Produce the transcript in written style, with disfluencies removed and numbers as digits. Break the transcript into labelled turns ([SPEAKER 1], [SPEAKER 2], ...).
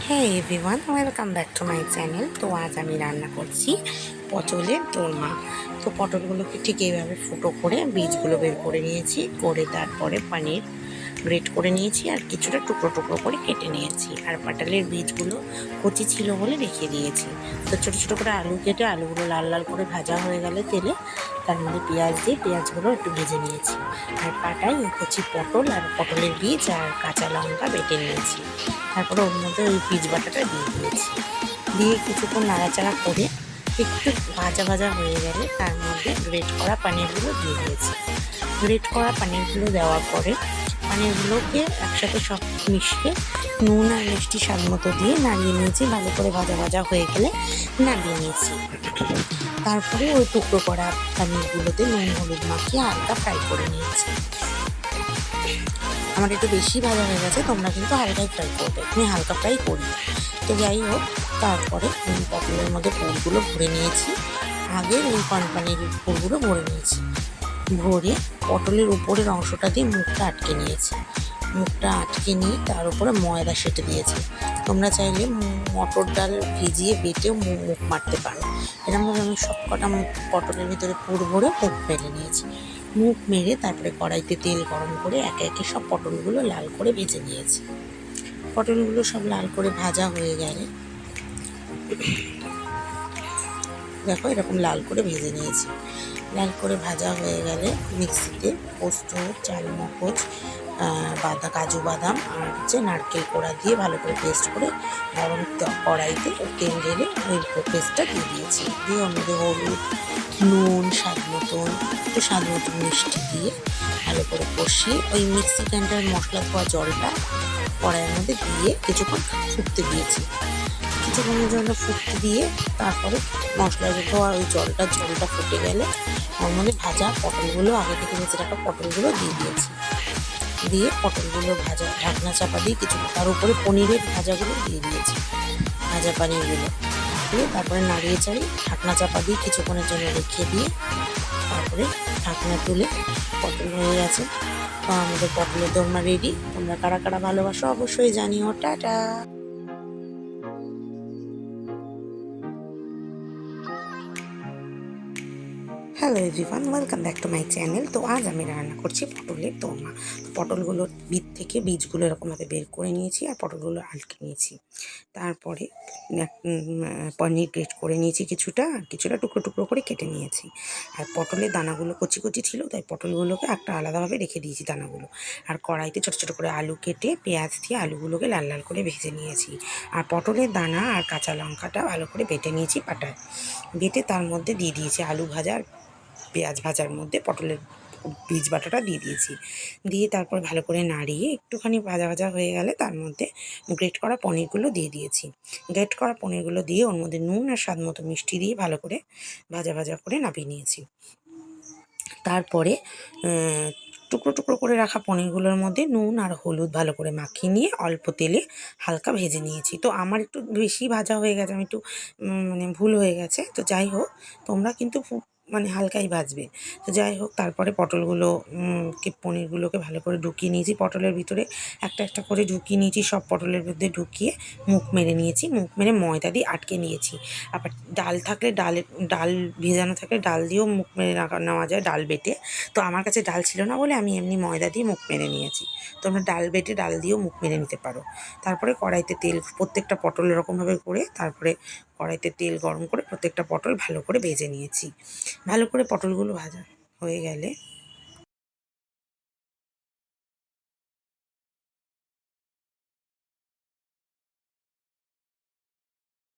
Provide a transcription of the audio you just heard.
[SPEAKER 1] Hey everyone, welcome back to my channel. তো আজ আমি রান্না করছি পটলের দোরমা। তো পটলগুলোকে ঠিক এইভাবে ফুটো করে বীজগুলো বের করে নিয়েছি, করে তারপরে পানির গ্রেট করে নিয়েছি আর কিছুটা টুকরো টুকরো করে কেটে নিয়েছি। আর পটলের বীজগুলো কচি ছিল বলে রেখে দিয়েছি। তো ছোটো ছোটো করে আলু কেটে আলুগুলো লাল লাল করে ভাজা হয়ে গেলে তেলে তার মধ্যে পেঁয়াজ দিয়ে পেঁয়াজগুলো একটু ভেজে নিয়েছি। আর পাটায় কচি পটল আর পটলের বীজ আর কাঁচা লঙ্কা বেটে নিয়েছি। তারপরে ওর মধ্যে ওই বীজ বাটাটা দিয়ে দিয়েছি, দিয়ে কিছুক্ষণ নাড়াচাড়া করে একটু ভাজা ভাজা হয়ে গেলে তার মধ্যে গ্রেট করা পানিরগুলো দিয়ে দিয়েছি। গ্রেট করা পানিরগুলো দেওয়ার পরে পানিরগুলোকে একসাথে সব মিশিয়ে নুন আর মিষ্টি স্বাদ মতো দিয়ে নাড়িয়ে নিয়েছি। ভালো করে ভাজা ভাজা হয়ে গেলে নাড়িয়ে নিয়েছি। তারপরে ওই টুকরো করা পানিরগুলোতে নুন হলুদ মাখিয়ে হালকা ফ্রাই করে নিয়েছি। আমার একটু বেশি ভাজা হয়ে গেছে, তোমরা কিন্তু হালকাই ফ্রাই করবে, আমি হালকা ফ্রাই করি। তো যাই হোক, তারপরে পটলের মধ্যে পুরগুলো ভরে নিয়েছি। আগে ওই পানির পুরগুলো ভরে নিয়েছি, ভরে পটলের উপরের অংশটা দিয়ে মুখটা আটকে নিয়েছি। মুখটা আটকে নিয়ে তার উপরে ময়দা সেঁটে দিয়েছি। তোমরা চাইলে মটর ডাল ভিজিয়ে বেটেও মুখ মারতে পারো। এরকমভাবে আমি সব কটা পটলের ভিতরে পুর ভরে মুখ মেরে নিয়েছি। মুখ মেরে তারপরে কড়াইতে তেল গরম করে একে একে সব পটলগুলো লাল করে ভেজে নিয়েছি। পটলগুলো সব লাল করে ভাজা হয়ে গেলে দেখো এরকম লাল করে ভেজে নিয়েছি। লাল করে ভাজা হয়ে গেলে মিক্সিতে পোস্ত, চালমগজ, কাজু বাদাম আর নারকেল কোড়া দিয়ে ভালো করে পেস্ট করে গরম কড়াইতে তেল ঢেলে ওই পেস্টটা দিয়ে দিয়েছি। দিয়ে ওর মধ্যে হলুদ, নুন স্বাদ মতন, একটু স্বাদ মতন মিষ্টি দিয়ে ভালো করে কষিয়ে ওই মিক্সি গ্রাইন্ডার মশলা ধোয়া জলটা কড়াইয়ের মধ্যে দিয়ে কিছুক্ষণ ফুটতে দিয়েছি। কিছুক্ষণের জন্য ফুটতে দিয়ে তারপরে মশলা ধোয়া ওই জলটা ফুটে গেলে ওর মধ্যে ভাজা পটলগুলো, আগে থেকে ভেজে রাখা পটলগুলো দিয়ে দিয়েছি। দিয়ে পটলগুলো ভাজা ঢাকনা চাপা দিয়ে কিছু তার উপরে পনিরের ভাজাগুলো দিয়ে দিয়েছি, ভাজা পনিরগুলো দিয়ে তারপরে নাড়িয়ে চাড়িয়ে ঢাকনা চাপা দিয়ে কিছুক্ষণের জন্য রেখে দিয়ে তারপরে ঢাকনা তুলে পটল হয়ে গেছে। তো আমাদের পটলের দোরমা রেডি। তোমরা কারা কারা ভালোবাসো অবশ্যই জানিও। Tata. Hello everyone, welcome back to my channel. তো আজ আমি রান্না করছি পটলের দোরমা। তো পটলগুলোর বীজগুলো এরকমভাবে বের করে নিয়েছি আর পটলগুলো আটকে নিয়েছি। তারপরে পনির গ্রেট করে নিয়েছি কিছুটা, আর কিছুটা টুকরো টুকরো করে কেটে নিয়েছি। আর পটলের দানাগুলো কচি কচি ছিল, তাই পটলগুলোকে একটা আলাদাভাবে রেখে দিয়েছি দানাগুলো। আর কড়াইতে ছোটো ছোটো করে আলু কেটে পেঁয়াজ দিয়ে আলুগুলোকে লাল লাল করে ভেজে নিয়েছি। আর পটলের দানা আর কাঁচা লঙ্কাটা ভালো করে বেটে নিয়েছি পাটায়। বেটে তার মধ্যে দিয়ে দিয়েছি আলু ভাজা, পেঁয়াজ ভাজার মধ্যে পটলের বীজ বাটাটা দিয়ে দিয়েছি। দিয়ে তারপর ভালো করে নাড়িয়ে একটুখানি ভাজা ভাজা হয়ে গেলে তার মধ্যে গ্রেট করা পনিরগুলো দিয়ে দিয়েছি। গ্রেট করা পনিরগুলো দিয়ে ওর মধ্যে নুন আর স্বাদ মতো মিষ্টি দিয়ে ভালো করে ভাজা ভাজা করে নামিয়ে নিয়েছি। তারপরে টুকরো টুকরো করে রাখা পনিরগুলোর মধ্যে নুন আর হলুদ ভালো করে মাখিয়ে নিয়ে অল্প তেলে হালকা ভেজে নিয়েছি। তো আমার একটু বেশি ভাজা হয়ে গেছে, আমি একটু ভুল হয়ে গেছে। তো যাই হোক, তোমরা কিন্তু হালকাই ভাজবে। তো যাই হোক, তারপরে পনিরগুলোকে ভালো করে ঢুকিয়ে নিয়েছি পটলের ভিতরে, একটা একটা করে ঢুকিয়ে নিয়েছি। সব পটলের মধ্যে ঢুকিয়ে মুখ মেরে নিয়েছি। মুখ মেরে ময়দা দিয়ে আটকে নিয়েছি। আবার ডাল থাকলে ডাল ভেজানো থাকলে ডাল দিয়েও মুখ মেরে নেওয়া যায়, ডাল বেটে। তো আমার কাছে ডাল ছিল না বলে আমি এমনি ময়দা দিয়ে মুখ মেরে নিয়েছি। তোমরা ডাল বেটে ডাল দিয়েও মুখ মেরে নিতে পারো। তারপরে কড়াইতে তেল, প্রত্যেকটা পটল এরকমভাবে করে তারপরে কড়াইতে তেল গরম করে প্রত্যেকটা পটল ভালো করে ভেজে নিয়েছি। ভালো করে পটলগুলো ভাজা হয়ে গেলে